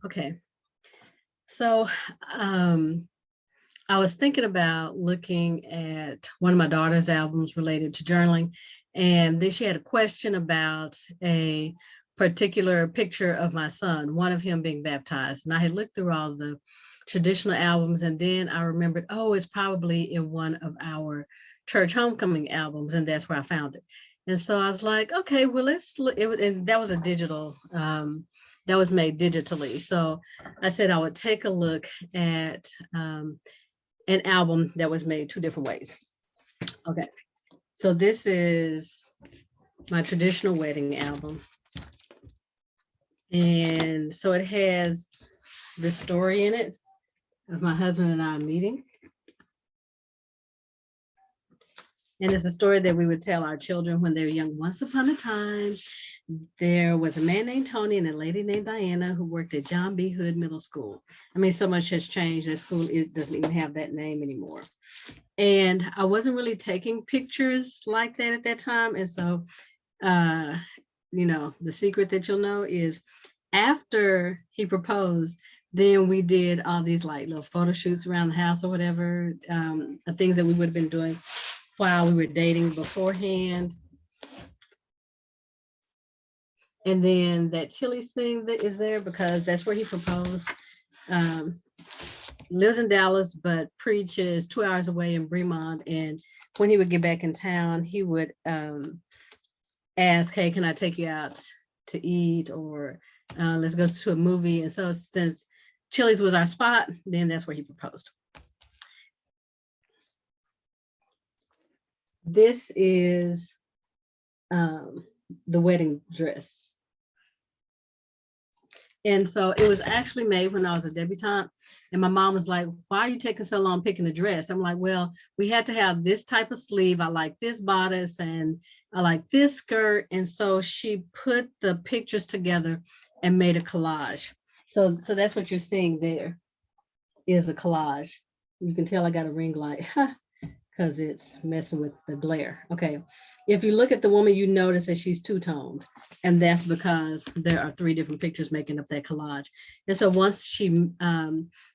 Okay. So I was thinking about looking at one of my daughter's albums related to journaling. And then she had a question about a particular picture of my son, one of him being baptized. And I had looked through all the traditional albums. And then I remembered, oh, it's probably in one of our church homecoming albums. And that's where I found it. And so I was like, okay, well, let's look. And that was a digital, that was made digitally. So I said I would take a look at an album that was made two different ways. Okay, so this is my traditional wedding album. And so it has the story in it of my husband and I meeting. And it's a story that we would tell our children when they were young. Once upon a time, there was a man named Tony and a lady named Diana who worked at John B. Hood Middle School. I mean, so much has changed. That school, it doesn't even have that name anymore. And I wasn't really taking pictures like that at that time. And so, the secret that you'll know is after he proposed, then we did all these like little photo shoots around the house or whatever, the things that we would have been doing while we were dating beforehand. And then that Chili's thing that is there because that's where he proposed. Lives in Dallas, but preaches 2 hours away in Bremont. And when he would get back in town, he would ask, hey, can I take you out to eat or let's go to a movie? And so since Chili's was our spot, then that's where he proposed. This is the wedding dress. And so it was actually made when I was a debutante. And my mom was like, why are you taking so long picking the dress? I'm like, well, we had to have this type of sleeve. I like this bodice and I like this skirt. And so she put the pictures together and made a collage. So that's what you're seeing there is a collage. You can tell I got a ring light because it's messing with the glare. Okay. If you look at the woman, you notice that she's two-toned. And that's because there are 3 different pictures making up that collage. And so once she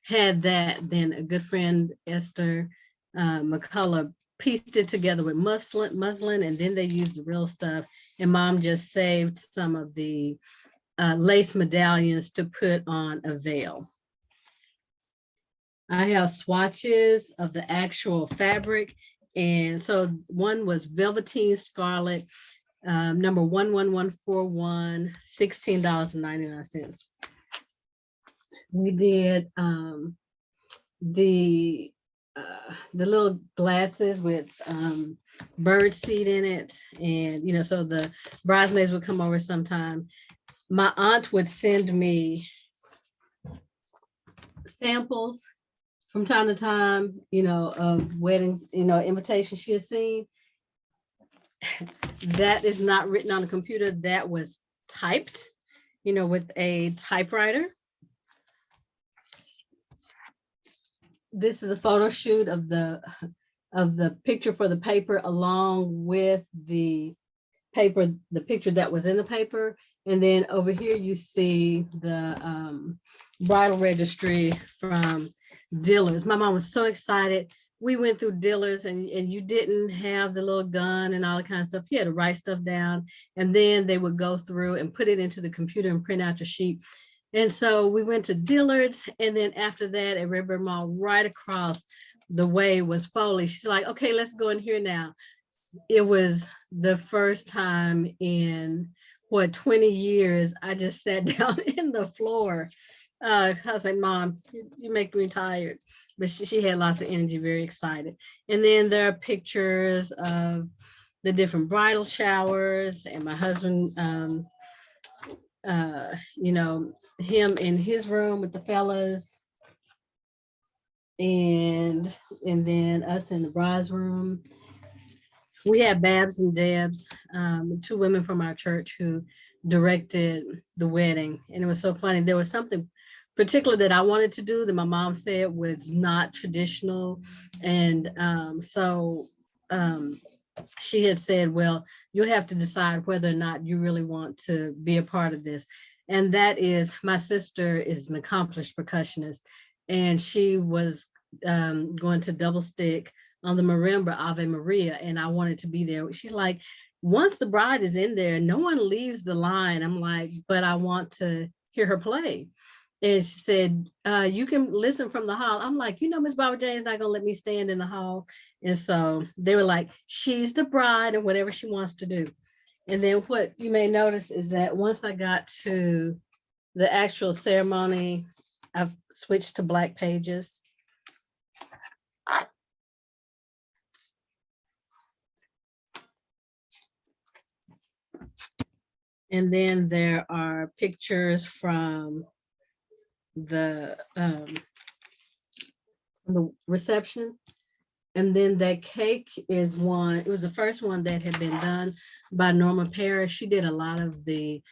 had that, then a good friend, Esther McCullough, pieced it together with muslin, and then they used the real stuff. And mom just saved some of the lace medallions to put on a veil. I have swatches of the actual fabric. And so one was velveteen scarlet, number 11141, $16.99. We did the little glasses with bird seed in it. And, so the bridesmaids would come over sometime. My aunt would send me samples from time to time, of weddings, invitations she has seen. That is not written on the computer. That was typed, with a typewriter. This is a photo shoot of the picture for the paper along with the paper, the picture that was in the paper. And then over here you see the bridal registry from Dillard's. My mom was so excited. We went through Dillard's and you didn't have the little gun and all that kind of stuff. You had to write stuff down and then they would go through and put it into the computer and print out your sheet. And so we went to Dillard's, and then after that at Red Bird Mall, right across the way was Foley. She's like, okay, let's go in here now. It was the first time in 20 years I just sat down in the floor. I was like, Mom, you make me tired. But she had lots of energy, very excited. And then there are pictures of the different bridal showers and my husband, him in his room with the fellas, and then us in the bride's room. We had Babs and Debs, 2 women from our church who directed the wedding. And it was so funny. There was something particular that I wanted to do that my mom said was not traditional. And she had said, well, you'll have to decide whether or not you really want to be a part of this. And that is, my sister is an accomplished percussionist, and she was going to double stick on the marimba Ave Maria, and I wanted to be there. She's like, once the bride is in there, no one leaves the line. I'm like, but I want to hear her play. And she said, you can listen from the hall. I'm like, Miss Barbara Jane's not gonna let me stand in the hall. And so they were like, she's the bride and whatever she wants to do. And then what you may notice is that once I got to the actual ceremony, I've switched to black pages. And then there are pictures from the reception. And then that cake is one, it was the first one that had been done by Norma Parrish. She did a lot of the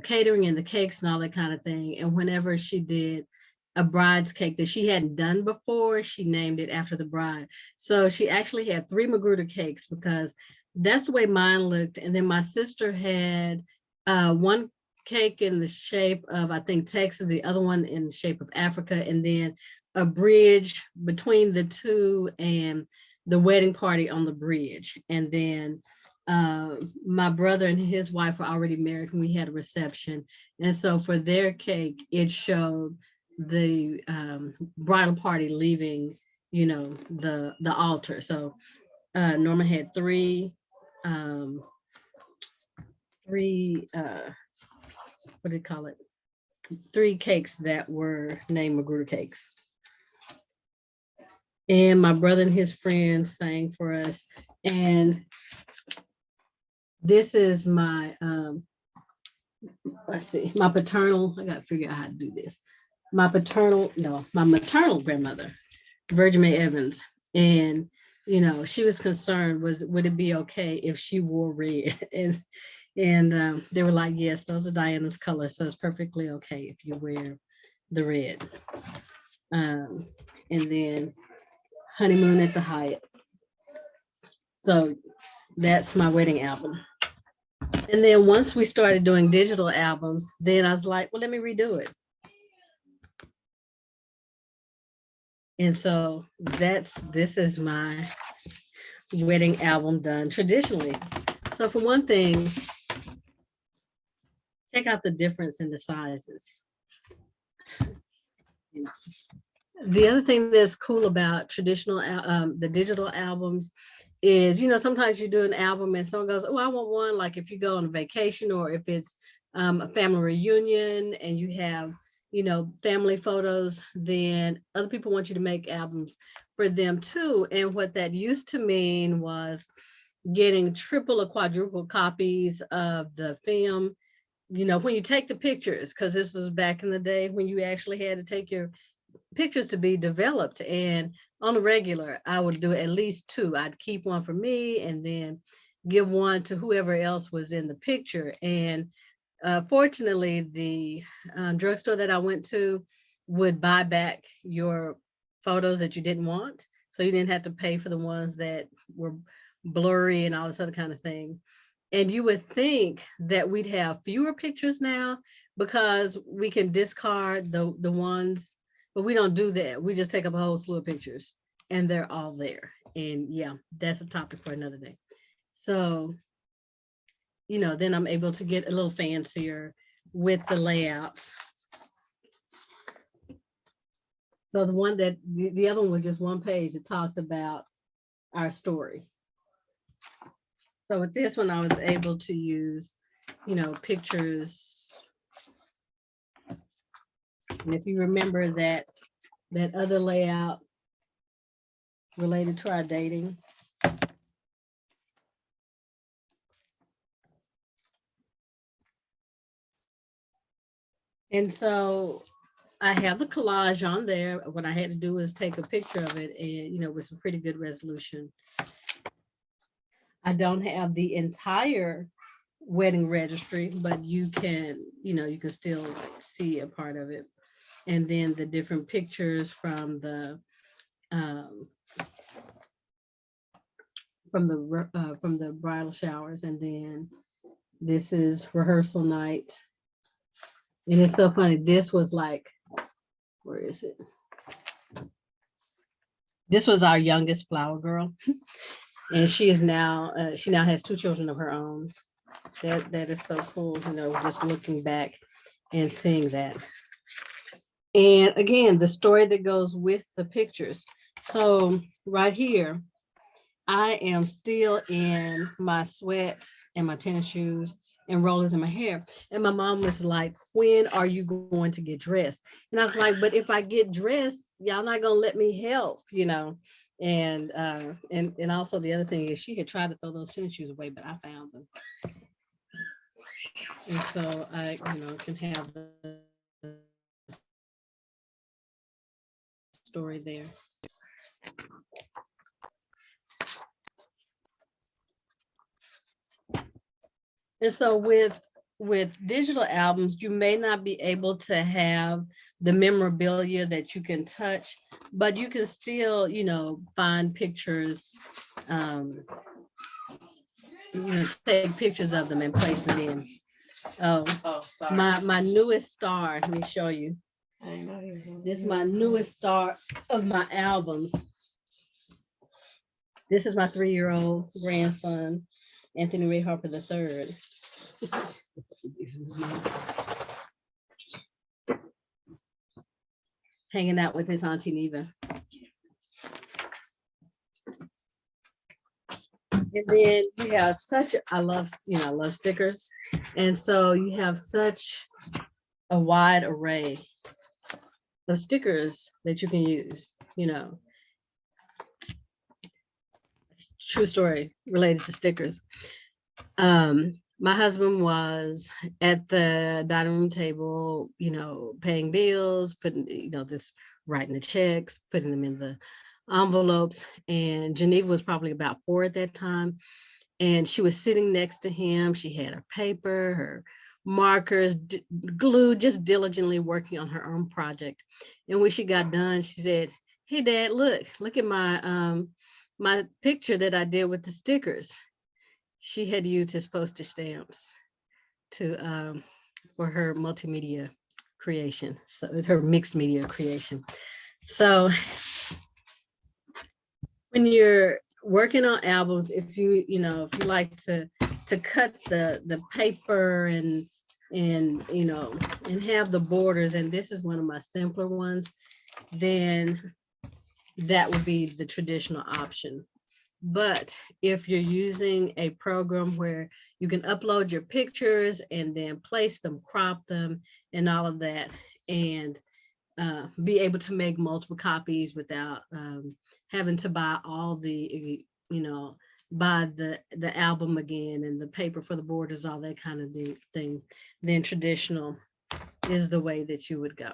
catering and the cakes and all that kind of thing. And whenever she did a bride's cake that she hadn't done before, she named it after the bride. So she actually had 3 Magruder cakes because that's the way mine looked. And then my sister had one cake in the shape of, I think, Texas, the other one in the shape of Africa, and then a bridge between the two and the wedding party on the bridge. And then my brother and his wife were already married when we had a reception. And so for their cake, it showed the bridal party leaving, the altar. So Norma had three, what do you call it? 3 cakes that were named Magruder cakes. And my brother and his friends sang for us. And this is my, let's see, my paternal, I got to figure out how to do this. My maternal grandmother, Virgin May Evans. And, she was concerned, would it be okay if she wore red? And they were like, yes, those are Diana's colors. So it's perfectly okay if you wear the red. And then Honeymoon at the Hyatt. So that's my wedding album. And then once we started doing digital albums, then I was like, well, let me redo it. And so this is my wedding album done traditionally. So for one thing, check out the difference in the sizes. The other thing that's cool about traditional, the digital albums is, sometimes you do an album and someone goes, oh, I want one. Like if you go on a vacation or if it's a family reunion and you have, family photos, then other people want you to make albums for them too. And what that used to mean was getting triple or quadruple copies of the film. When you take the pictures, because this was back in the day when you actually had to take your pictures to be developed, and on a regular I would do at least 2. I'd keep one for me and then give one to whoever else was in the picture. And fortunately the drugstore that I went to would buy back your photos that you didn't want, so you didn't have to pay for the ones that were blurry and all this other kind of thing. And you would think that we'd have fewer pictures now because we can discard the ones, but we don't do that. We just take up a whole slew of pictures and they're all there. And yeah, that's a topic for another day. So, then I'm able to get a little fancier with the layouts. So the one that, the other one was just one page. It talked about our story. So with this one, I was able to use, pictures. And if you remember that other layout related to our dating. And so I have the collage on there. What I had to do is take a picture of it and, with some pretty good resolution. I don't have the entire wedding registry, but you can still see a part of it. And then the different pictures from the bridal showers. And then this is rehearsal night. And it's so funny. This was like, where is it? This was our youngest flower girl. And she now has 2 children of her own. That is so cool, just looking back and seeing that. And again, the story that goes with the pictures. So right here, I am still in my sweats and my tennis shoes and rollers in my hair. And my mom was like, when are you going to get dressed? And I was like, but if I get dressed, y'all not gonna let me help. And also the other thing is she had tried to throw those tennis shoes away, but I found them. And so I, can have the story there. And so with digital albums, you may not be able to have the memorabilia that you can touch, but you can still, find pictures, take pictures of them and place them in. Sorry. My newest star, let me show you. This is my newest star of my albums. This is my 3-year-old grandson, Anthony Ray Harper III. Hanging out with his auntie Neva. And then you have I love stickers. And so you have such a wide array of stickers that you can use, True story related to stickers. My husband was at the dining room table, paying bills, putting, writing the checks, putting them in the envelopes. And Geneva was probably about 4 at that time. And she was sitting next to him. She had her paper, her markers, glue, just diligently working on her own project. And when she got done, she said, "Hey, Dad, look at my picture that I did with the stickers." She had used his postage stamps to for her multimedia creation, so her mixed media creation. So when you're working on albums, if you like to cut the paper and have the borders, and this is one of my simpler ones, then that would be the traditional option. But if you're using a program where you can upload your pictures and then place them, crop them, and all of that, and be able to make multiple copies without having to buy all the, buy the album again and the paper for the borders, all that kind of thing, then traditional is the way that you would go.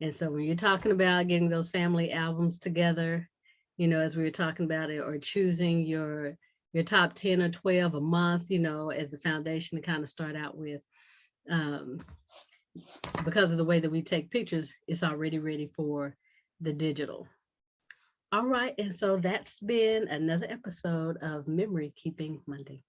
And so when you're talking about getting those family albums together, as we were talking about it, or choosing your top 10 or 12 a month, as a foundation to kind of start out with, because of the way that we take pictures, it's already ready for the digital. All right. And so that's been another episode of Memory Keeping Monday.